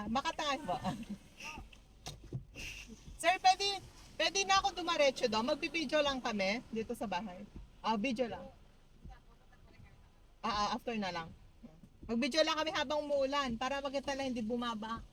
Makatangay po. Sir, pwede na ako dumaretso doon. Magbibideo lang kami dito sa bahay. Video lang. After na lang. Magbideo lang kami habang umuulan para makita lang hindi bumaba.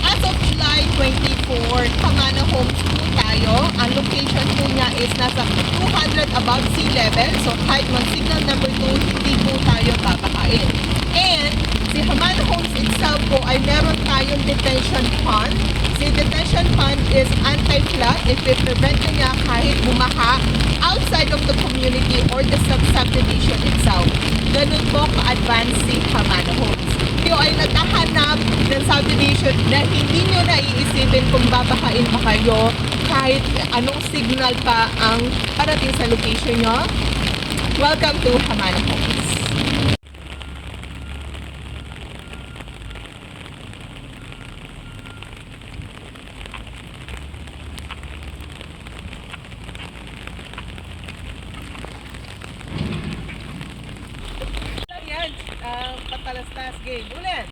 As of July 24, Camana Homes po tayo. Ang location po niya is nasa 200 above sea level. So kahit mag-signal number 2, hindi po tayo babakain. And si Camana Homes itself po ay meron tayong detention pond. Si detention pond is anti-flood. Ipiprevent niya kahit bumaha outside of the community or the subdivision itself. Ganun po ka-advance si Camana Homes. Kayo ay naghahanap ng subdivision na hindi nyo naiisipin kung babakain pa kayo kahit anong signal pa ang parating sa location nyo. Welcome to Camana Homes. Yan, patalastas game. Ulit!